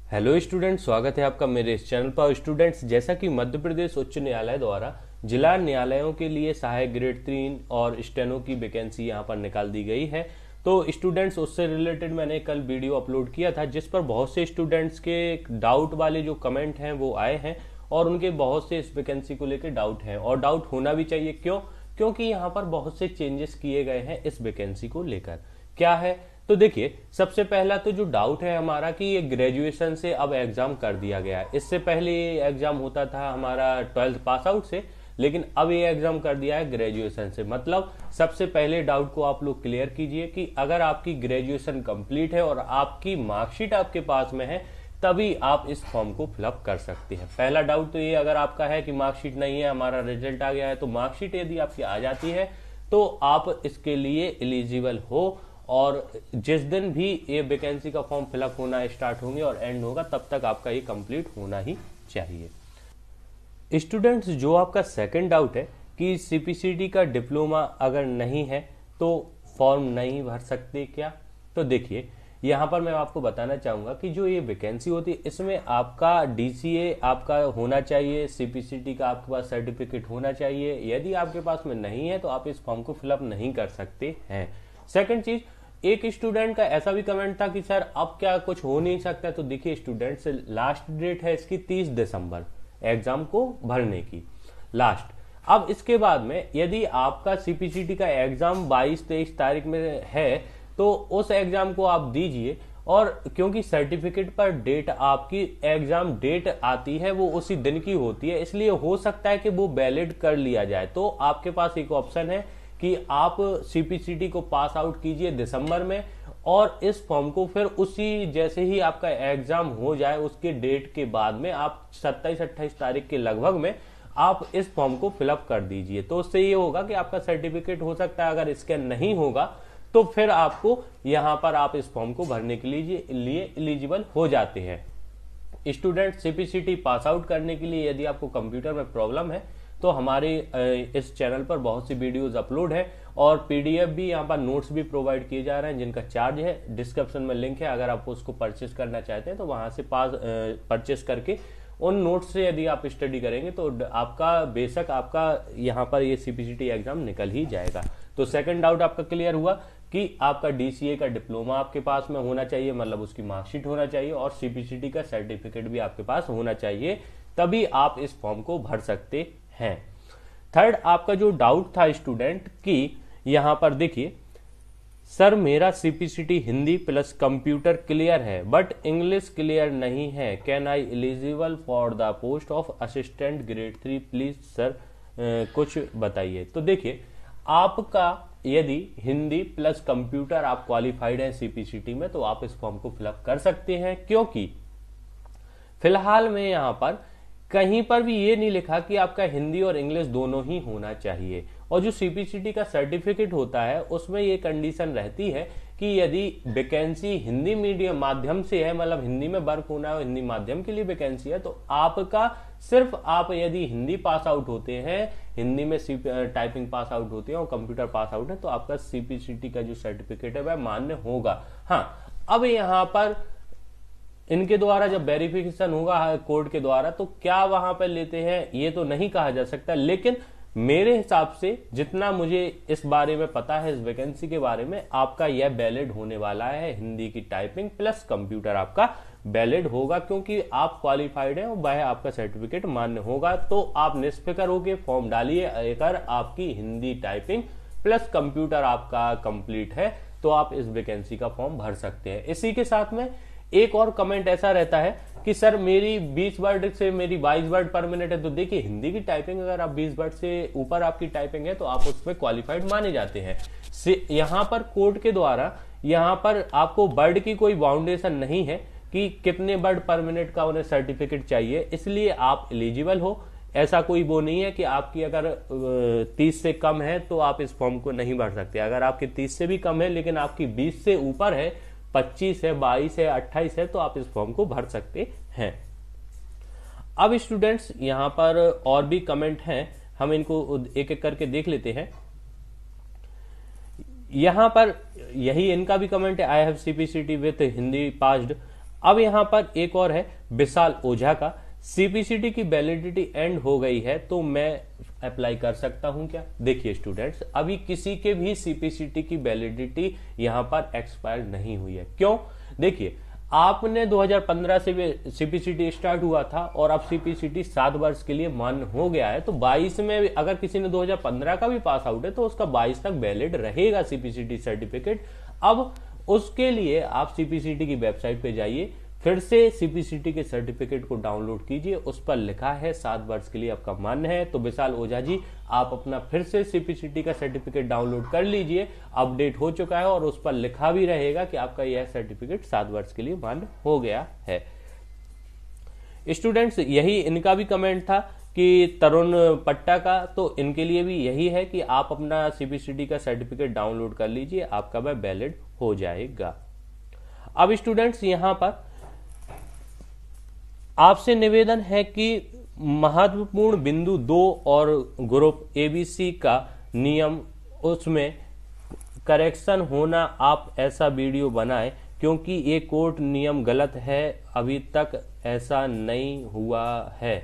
Hello student, स्वागत है आपका मेरे इस चैनल पर। स्टूडेंट्स, जैसा कि मध्य प्रदेश उच्च न्यायालय द्वारा जिला न्यायालयों के लिए सहायक ग्रेड 3 और स्टेनो की वैकेंसी यहाँ पर निकाल दी गई है। तो स्टूडेंट्स, उससे रिलेटेड मैंने कल वीडियो अपलोड किया था जिस पर बहुत से स्टूडेंट्स के डाउट वाले जो कमेंट हैं वो आए हैं और उनके बहुत से इस वैकेंसी को लेकर डाउट हैं और डाउट होना भी चाहिए। क्योंकि यहाँ पर बहुत से चेंजेस किए गए हैं इस वैकेंसी को लेकर। क्या है तो देखिए, सबसे पहला तो जो डाउट है हमारा कि ये ग्रेजुएशन से अब एग्जाम कर दिया गया है। इससे पहले ये एग्जाम होता था हमारा 12th पास आउट से, लेकिन अब ये एग्जाम कर दिया है ग्रेजुएशन से। मतलब सबसे पहले डाउट को आप लोग क्लियर कीजिए कि अगर आपकी ग्रेजुएशन कंप्लीट है और आपकी मार्कशीट आपके पास में है तभी आप इस फॉर्म को फिलअप कर सकते हैं। पहला डाउट तो ये अगर आपका है कि मार्कशीट नहीं है, हमारा रिजल्ट आ गया है, तो मार्कशीट यदि आपकी आ जाती है तो आप इसके लिए एलिजिबल हो और जिस दिन भी ये वैकेंसी का फॉर्म फिलअप होना स्टार्ट होंगे और एंड होगा तब तक आपका ये कंप्लीट होना ही चाहिए। स्टूडेंट्स, जो आपका सेकंड डाउट है कि सीपीसीटी का डिप्लोमा अगर नहीं है तो फॉर्म नहीं भर सकते क्या, तो देखिए यहाँ पर मैं आपको बताना चाहूंगा कि जो ये वैकेंसी होती है इसमें आपका डीसीए आपका होना चाहिए, सीपीसीटी का आपके पास सर्टिफिकेट होना चाहिए। यदि आपके पास में नहीं है तो आप इस फॉर्म को फिलअप नहीं कर सकते हैं। सेकंड चीज, एक स्टूडेंट का ऐसा भी कमेंट था कि सर अब क्या कुछ हो नहीं सकता, तो देखिए स्टूडेंट्स, लास्ट डेट है इसकी 30 दिसंबर एग्जाम को भरने की लास्ट। अब इसके बाद में यदि आपका सीपीसीटी का एग्जाम 22-23 तारीख में है तो उस एग्जाम को आप दीजिए, और क्योंकि सर्टिफिकेट पर डेट आपकी एग्जाम डेट आती है वो उसी दिन की होती है, इसलिए हो सकता है कि वो वैलिड कर लिया जाए। तो आपके पास एक ऑप्शन है कि आप सीपीसीटी को पास आउट कीजिए दिसंबर में और इस फॉर्म को फिर उसी जैसे ही आपका एग्जाम हो जाए उसके डेट के बाद में आप 27-28 तारीख के लगभग में आप इस फॉर्म को फिलअप कर दीजिए। तो उससे ये होगा कि आपका सर्टिफिकेट हो सकता है अगर स्कैन नहीं होगा तो फिर आपको यहां पर आप इस फॉर्म को भरने के लिए एलिजिबल हो जाते हैं। स्टूडेंट, सीपीसीटी पास आउट करने के लिए यदि आपको कंप्यूटर में प्रॉब्लम है तो हमारे इस चैनल पर बहुत सी वीडियोस अपलोड है और पीडीएफ भी यहाँ पर नोट्स भी प्रोवाइड किए जा रहे हैं जिनका चार्ज है। डिस्क्रिप्शन में लिंक है, अगर आप उसको परचेस करना चाहते हैं तो वहां से परचेस करके उन नोट्स से यदि आप स्टडी करेंगे तो आपका बेशक आपका यहाँ पर ये सीपीसीटी एग्जाम निकल ही जाएगा। तो सेकंड डाउट आपका क्लियर हुआ कि आपका डीसीए का डिप्लोमा आपके पास में होना चाहिए, मतलब उसकी मार्कशीट होना चाहिए, और सीपीसीटी का सर्टिफिकेट भी आपके पास होना चाहिए, तभी आप इस फॉर्म को भर सकते हैं। थर्ड आपका जो डाउट था स्टूडेंट कि यहां पर देखिए, सर मेरा CPCT Hindi plus computer clear है बट इंग्लिश क्लियर नहीं है, can I eligible for the post of assistant grade 3 please sir कुछ बताइए। तो देखिए, आपका यदि हिंदी प्लस कंप्यूटर आप क्वालिफाइड हैं सीपीसीटी में तो आप इस फॉर्म को फिलअप कर सकते हैं, क्योंकि फिलहाल में यहां पर कहीं पर भी ये नहीं लिखा कि आपका हिंदी और इंग्लिश दोनों ही होना चाहिए। और जो सीपीसीटी का सर्टिफिकेट होता है उसमें ये कंडीशन रहती है कि यदि वैकेंसी हिंदी मीडियम माध्यम से है, मतलब हिंदी में वर्क होना है, हिंदी माध्यम के लिए वैकेंसी है, तो आपका सिर्फ आप यदि हिंदी पास आउट होते हैं, हिंदी में टाइपिंग पास आउट होते हैं और कंप्यूटर पास आउट है, तो आपका सीपीसीटी का जो सर्टिफिकेट है वह मान्य होगा। हाँ, अब यहाँ पर इनके द्वारा जब वेरिफिकेशन होगा कोर्ट के द्वारा तो क्या वहां पर लेते हैं ये तो नहीं कहा जा सकता, लेकिन मेरे हिसाब से जितना मुझे इस बारे में पता है, इस वैकेंसी के बारे में, आपका यह वैलिड होने वाला है। हिंदी की टाइपिंग प्लस कंप्यूटर आपका वैलिड होगा क्योंकि आप क्वालिफाइड हैं और वह आपका सर्टिफिकेट मान्य होगा। तो आप निष्फिक्र होकर फॉर्म डालिए। अगर आपकी हिंदी टाइपिंग प्लस कंप्यूटर आपका कंप्लीट है तो आप इस वैकेंसी का फॉर्म भर सकते हैं। इसी के साथ में एक और कमेंट ऐसा रहता है कि सर मेरी 20 वर्ड से मेरी 22 वर्ड पर मिनट है, तो देखिए हिंदी की टाइपिंग अगर आप 20 वर्ड से ऊपर आपकी टाइपिंग है तो आप उसमें क्वालिफाइड माने जाते हैं। यहाँ पर कोर्ट के द्वारा यहाँ पर आपको वर्ड की कोई बाउंडेशन नहीं है कि कितने वर्ड पर मिनट का उन्हें सर्टिफिकेट चाहिए, इसलिए आप एलिजिबल हो। ऐसा कोई वो नहीं है कि आपकी अगर 30 से कम है तो आप इस फॉर्म को नहीं भर सकते। अगर आपकी 30 से भी कम है लेकिन आपकी 20 से ऊपर है, 25 है, 22 है, 28 है, तो आप इस फॉर्म को भर सकते हैं। अब स्टूडेंट्स, यहां पर और भी कमेंट हैं, हम इनको एक एक करके देख लेते हैं। यहां पर यही इनका भी कमेंट है, I have CPCT with Hindi passed अब यहां पर एक और है विशाल ओझा का, सीपीसीटी की वैलिडिटी एंड हो गई है तो मैं अप्लाई कर सकता हूं क्या? देखिए स्टूडेंट्स, अभी किसी के भी सीपीसीटी की वैलिडिटी यहां पर एक्सपायर नहीं हुई है। क्यों? देखिए, आपने 2015 से सीपीसीटी स्टार्ट हुआ था और अब सीपीसीटी 7 वर्ष के लिए मान्य हो गया है, तो 22 में अगर किसी ने 2015 का भी पास आउट है तो उसका 22 तक वैलिड रहेगा सीपीसीटी सर्टिफिकेट। अब उसके लिए आप सीपीसीटी की वेबसाइट पे जाइए, फिर से सीपीसीटी के सर्टिफिकेट को डाउनलोड कीजिए, उस पर लिखा है 7 वर्ष के लिए आपका मान्य है। तो विशाल ओझा जी, आप अपना फिर से सीपीसीटी का सर्टिफिकेट डाउनलोड कर लीजिए, अपडेट हो चुका है और उस पर लिखा भी रहेगा कि आपका यह सर्टिफिकेट 7 वर्ष के लिए मान्य हो गया है। स्टूडेंट्स, यही इनका भी कमेंट था कि तरुण पट्टा का, तो इनके लिए भी यही है कि आप अपना सीपीसीटी का सर्टिफिकेट डाउनलोड कर लीजिए, आपका वह वैलिड हो जाएगा। अब स्टूडेंट्स, यहां पर आपसे निवेदन है कि महत्वपूर्ण बिंदु 2 और ग्रुप एबीसी का नियम, उसमें करेक्शन होना, आप ऐसा वीडियो बनाएं क्योंकि ये कोर्ट नियम गलत है। अभी तक ऐसा नहीं हुआ है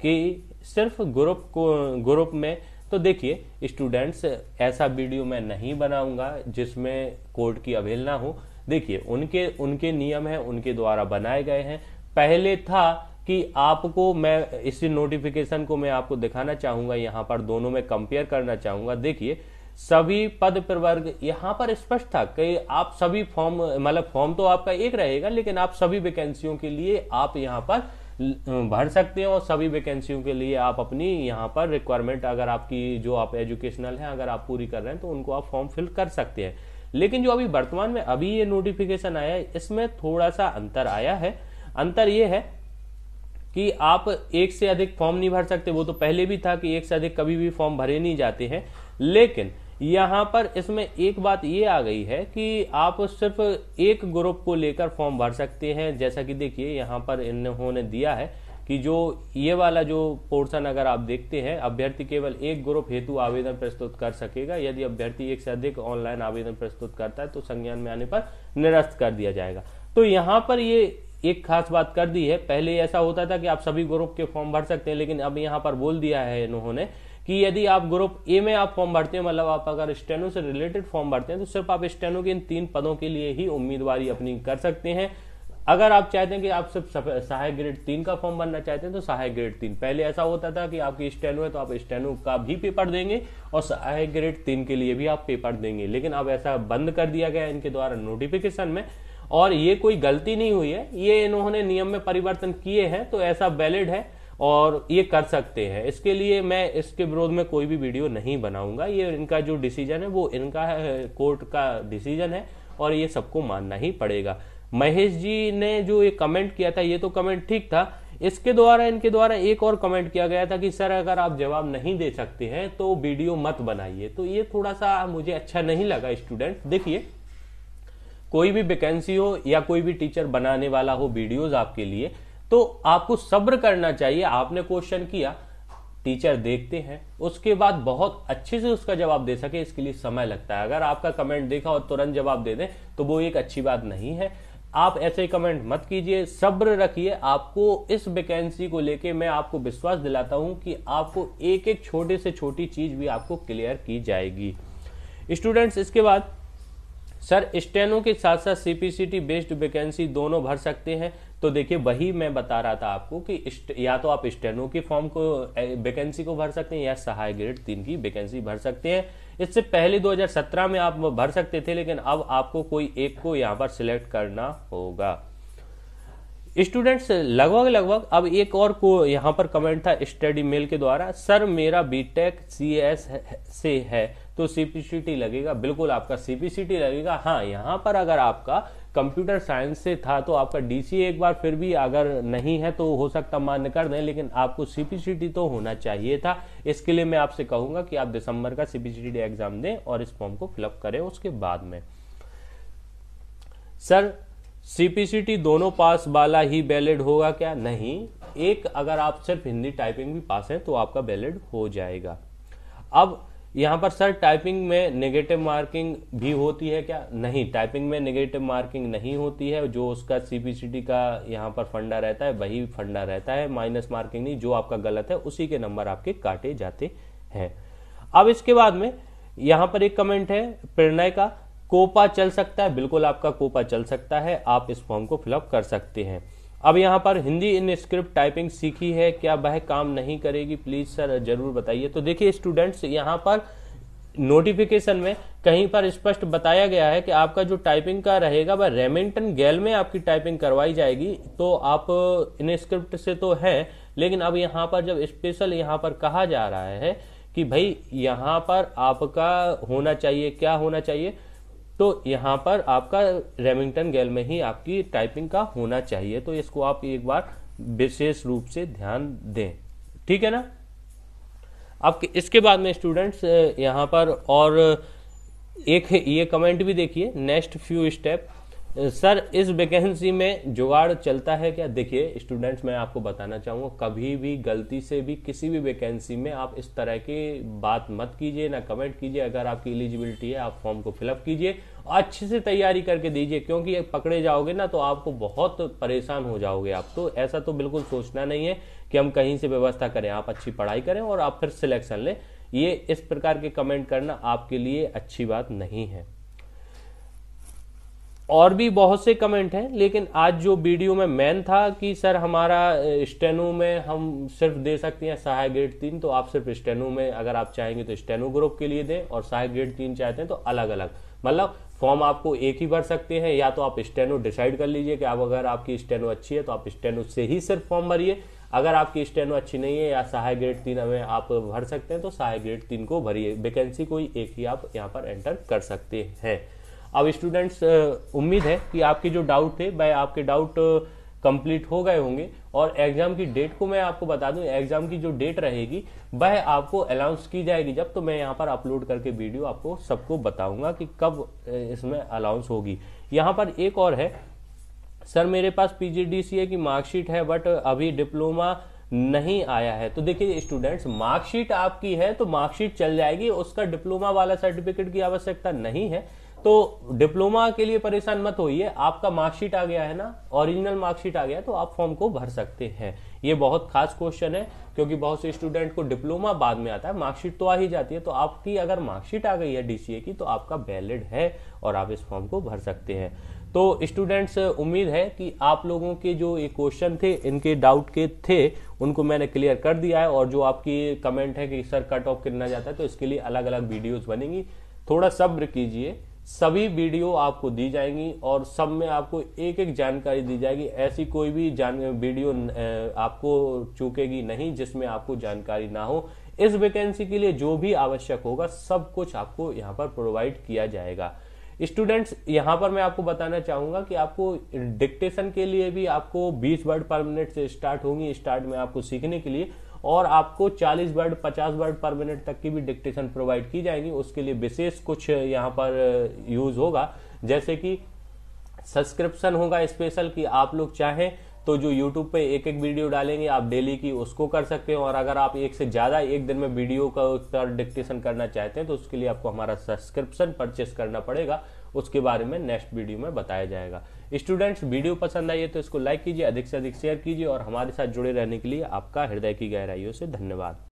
कि सिर्फ ग्रुप में। तो देखिए स्टूडेंट्स, ऐसा वीडियो मैं नहीं बनाऊंगा जिसमें कोर्ट की अवहेलना हो। देखिए, उनके नियम है, उनके द्वारा बनाए गए हैं। पहले था कि आपको, मैं इसी नोटिफिकेशन को मैं आपको दिखाना चाहूंगा, यहां पर दोनों में कंपेयर करना चाहूंगा। देखिए, सभी पद प्रवर्ग यहां पर स्पष्ट था कि आप सभी फॉर्म, मतलब फॉर्म तो आपका एक रहेगा लेकिन आप सभी वैकेंसियों के लिए आप यहां पर भर सकते हैं और सभी वैकेंसियों के लिए आप अपनी यहां पर रिक्वायरमेंट, अगर आपकी जो आप एजुकेशनल है अगर आप पूरी कर रहे हैं तो उनको आप फॉर्म फिल कर सकते हैं। लेकिन जो अभी वर्तमान में अभी ये नोटिफिकेशन आया है, इसमें थोड़ा सा अंतर आया है। अंतर ये है कि आप एक से अधिक फॉर्म नहीं भर सकते। वो तो पहले भी था कि एक से अधिक कभी भी फॉर्म भरे नहीं जाते हैं, लेकिन यहां पर इसमें एक बात ये आ गई है कि आप सिर्फ एक ग्रुप को लेकर फॉर्म भर सकते हैं। जैसा कि देखिए यहां पर इन्होंने दिया है कि जो ये वाला जो पोर्शन अगर आप देखते हैं, अभ्यर्थी केवल एक ग्रुप हेतु आवेदन प्रस्तुत कर सकेगा। यदि अभ्यर्थी एक से अधिक ऑनलाइन आवेदन प्रस्तुत करता है तो संज्ञान में आने पर निरस्त कर दिया जाएगा। तो यहाँ पर ये एक खास बात कर दी है। पहले ऐसा होता था कि आप सभी ग्रुप के फॉर्म भर सकते हैं, लेकिन अब यहाँ पर बोल दिया है इन्होंने कि यदि आप ग्रुप ए में आप फॉर्म भरते हैं, मतलब आप अगर स्टेनो से रिलेटेड फॉर्म भरते हैं, तो सिर्फ आप स्टेनो के इन 3 पदों के लिए ही उम्मीदवारी अपनी कर सकते हैं। अगर आप चाहते हैं कि आप सिर्फ सहायक ग्रेड 3 का फॉर्म भरना चाहते हैं तो सहायक ग्रेड 3। पहले ऐसा होता था कि आपकी स्टेनो है तो आप स्टेनो का भी पेपर देंगे और सहायक ग्रेड 3 के लिए भी आप पेपर देंगे, लेकिन अब ऐसा बंद कर दिया गया इनके द्वारा नोटिफिकेशन में। और ये कोई गलती नहीं हुई है, ये इन्होंने नियम में परिवर्तन किए हैं तो ऐसा वैलिड है और ये कर सकते हैं। इसके लिए मैं इसके विरोध में कोई भी वीडियो नहीं बनाऊंगा। ये इनका जो डिसीजन है वो इनका है, कोर्ट का डिसीजन है और ये सबको मानना ही पड़ेगा। महेश जी ने जो ये कमेंट किया था, ये तो कमेंट ठीक था। इनके द्वारा एक और कमेंट किया गया था कि सर अगर आप जवाब नहीं दे सकते हैं तो वीडियो मत बनाइए। तो ये थोड़ा सा मुझे अच्छा नहीं लगा। स्टूडेंट देखिए, कोई भी वैकेंसी हो या कोई भी टीचर बनाने वाला हो वीडियोस आपके लिए, तो आपको सब्र करना चाहिए। आपने क्वेश्चन किया, टीचर देखते हैं, उसके बाद बहुत अच्छे से उसका जवाब दे सके, इसके लिए समय लगता है। अगर आपका कमेंट देखा और तुरंत जवाब दे दें तो वो एक अच्छी बात नहीं है। आप ऐसे ही कमेंट मत कीजिए, सब्र रखिए। आपको इस वैकेंसी को लेके मैं आपको विश्वास दिलाता हूं कि आपको एक एक छोटे से छोटी चीज भी आपको क्लियर की जाएगी। स्टूडेंट्स, इसके बाद सर स्टेनो के साथ साथ सीपीसीटी बेस्ड वैकेंसी दोनों भर सकते हैं। तो देखिए, वही मैं बता रहा था आपको कि या तो आप स्टेनो के फॉर्म को वैकेंसी को भर सकते हैं या सहायक ग्रेड 3 की वैकेंसी भर सकते हैं। इससे पहले 2017 में आप भर सकते थे, लेकिन अब आपको कोई एक को यहां पर सिलेक्ट करना होगा। स्टूडेंट्स, लगभग अब एक और को यहां पर कमेंट था स्टडी मेल के द्वारा, सर मेरा बीटेक सीएस से है तो सीपीसीटी लगेगा? बिल्कुल आपका सीपीसीटी लगेगा। हाँ, यहां पर अगर आपका कंप्यूटर साइंस से था तो आपका डीसीए एक बार फिर भी अगर नहीं है तो हो सकता मान्य कर दें, लेकिन आपको सीपीसीटी तो होना चाहिए था। इसके लिए मैं आपसे कहूंगा कि आप दिसंबर का सीपीसीटी एग्जाम दें और इस फॉर्म को फिलअप करें उसके बाद में। सर सीपीसीटी दोनों पास वाला ही वैलिड होगा क्या? नहीं, एक अगर आप सिर्फ हिंदी टाइपिंग भी पास हैं तो आपका वैलिड हो जाएगा। अब यहाँ पर सर टाइपिंग में नेगेटिव मार्किंग भी होती है क्या? नहीं, टाइपिंग में नेगेटिव मार्किंग नहीं होती है। जो उसका सीपीसीटी का यहाँ पर फंडा रहता है वही फंडा रहता है, माइनस मार्किंग नहीं। जो आपका गलत है उसी के नंबर आपके काटे जाते हैं। अब इसके बाद में यहाँ पर एक कमेंट है प्रणय का, कोपा चल सकता है? बिल्कुल आपका कोपा चल सकता है, आप इस फॉर्म को फिलअप कर सकते हैं। अब यहाँ पर हिंदी इन स्क्रिप्ट टाइपिंग सीखी है क्या, वह काम नहीं करेगी? प्लीज सर जरूर बताइए। तो देखिए स्टूडेंट्स, यहाँ पर नोटिफिकेशन में कहीं पर स्पष्ट बताया गया है कि आपका जो टाइपिंग का रहेगा वह रेमिंगटन गैल में आपकी टाइपिंग करवाई जाएगी। तो आप इन स्क्रिप्ट से तो है, लेकिन अब यहाँ पर जब स्पेशल यहाँ पर कहा जा रहा है कि भाई यहाँ पर आपका होना चाहिए, क्या होना चाहिए, तो यहाँ पर आपका रेमिंगटन गैल में ही आपकी टाइपिंग का होना चाहिए। तो इसको आप एक बार विशेष रूप से ध्यान दें, ठीक है ना। अब इसके बाद में स्टूडेंट्स यहाँ पर और एक ये कमेंट भी देखिए, नेक्स्ट फ्यू स्टेप, सर इस वैकेंसी में जुगाड़ चलता है क्या? देखिए स्टूडेंट्स, मैं आपको बताना चाहूँगा, कभी भी गलती से भी किसी भी वैकेंसी में आप इस तरह की बात मत कीजिए, ना कमेंट कीजिए। अगर आपकी एलिजिबिलिटी है आप फॉर्म को फिलअप कीजिए और अच्छे से तैयारी करके दीजिए, क्योंकि पकड़े जाओगे ना तो आपको बहुत परेशान हो जाओगे आप। तो ऐसा तो बिल्कुल सोचना नहीं है कि हम कहीं से व्यवस्था करें, आप अच्छी पढ़ाई करें और आप फिर सिलेक्शन लें। ये इस प्रकार के कमेंट करना आपके लिए अच्छी बात नहीं है। और भी बहुत से कमेंट हैं, लेकिन आज जो वीडियो में मेन था कि सर हमारा स्टेनो में हम सिर्फ दे सकते हैं सहायक ग्रेड 3, तो आप सिर्फ स्टेनो में अगर आप चाहेंगे तो स्टेनो ग्रुप के लिए दें, और सहायक ग्रेड 3 चाहते हैं तो अलग अलग, मतलब फॉर्म आपको एक ही भर सकते हैं। या तो आप स्टेनो डिसाइड कर लीजिए कि आप, अगर आपकी स्टेनो अच्छी है तो आप स्टेनो से ही सिर्फ फॉर्म भरिए, अगर आपकी स्टेनो अच्छी नहीं है या सहायक ग्रेड 3 में आप भर सकते हैं तो सहायक ग्रेड 3 को भरिए। वैकेंसी कोई एक ही आप यहाँ पर एंटर कर सकते हैं। अब स्टूडेंट्स, उम्मीद है कि आपके जो डाउट थे वह आपके डाउट कंप्लीट हो गए होंगे। और एग्जाम की डेट को मैं आपको बता दूं, एग्जाम की जो डेट रहेगी वह आपको अनाउंस की जाएगी जब, तो मैं यहाँ पर अपलोड करके वीडियो आपको सबको बताऊंगा कि कब इसमें अनाउंस होगी। यहाँ पर एक और है, सर मेरे पास पीजीडीसीए की मार्कशीट है बट अभी डिप्लोमा नहीं आया है। तो देखिए स्टूडेंट्स, मार्कशीट आपकी है तो मार्कशीट चल जाएगी, उसका डिप्लोमा वाला सर्टिफिकेट की आवश्यकता नहीं है। तो डिप्लोमा के लिए परेशान मत होइए, आपका मार्कशीट आ गया है ना, ओरिजिनल मार्कशीट आ गया तो आप फॉर्म को भर सकते हैं। ये बहुत खास क्वेश्चन है, क्योंकि बहुत से स्टूडेंट को डिप्लोमा बाद में आता है, मार्कशीट तो आ ही जाती है। तो आपकी अगर मार्कशीट आ गई है डीसीए की तो आपका वैलिड है और आप इस फॉर्म को भर सकते हैं। तो स्टूडेंट्स, उम्मीद है कि आप लोगों के जो ये क्वेश्चन थे, इनके डाउट के थे, उनको मैंने क्लियर कर दिया है। और जो आपकी कमेंट है कि सर कट ऑफ कितना जाता है, तो इसके लिए अलग अलग वीडियोस बनेंगी, थोड़ा सब्र कीजिए। सभी वीडियो आपको दी जाएंगी और सब में आपको एक एक जानकारी दी जाएगी। ऐसी कोई भी वीडियो आपको चूकेगी नहीं जिसमें आपको जानकारी ना हो। इस वैकेंसी के लिए जो भी आवश्यक होगा सब कुछ आपको यहाँ पर प्रोवाइड किया जाएगा। स्टूडेंट्स, यहाँ पर मैं आपको बताना चाहूंगा कि आपको डिक्टेशन के लिए भी आपको 20 वर्ड पर मिनट से स्टार्ट होंगी स्टार्ट में आपको सीखने के लिए, और आपको 40 वर्ड 50 वर्ड पर मिनट तक की भी डिक्टेशन प्रोवाइड की जाएंगी। उसके लिए विशेष कुछ यहाँ पर यूज होगा, जैसे कि सब्सक्रिप्शन होगा स्पेशल, कि आप लोग चाहें तो जो YouTube पे एक एक वीडियो डालेंगे आप डेली की, उसको कर सकते हैं। और अगर आप एक से ज्यादा एक दिन में वीडियो का उत्तर डिक्टेशन करना चाहते हैं तो उसके लिए आपको हमारा सब्सक्रिप्शन परचेस करना पड़ेगा। उसके बारे में नेक्स्ट वीडियो में बताया जाएगा। स्टूडेंट्स, वीडियो पसंद आई है तो इसको लाइक कीजिए, अधिक से अधिक शेयर कीजिए, और हमारे साथ जुड़े रहने के लिए आपका हृदय की गहराइयों से धन्यवाद।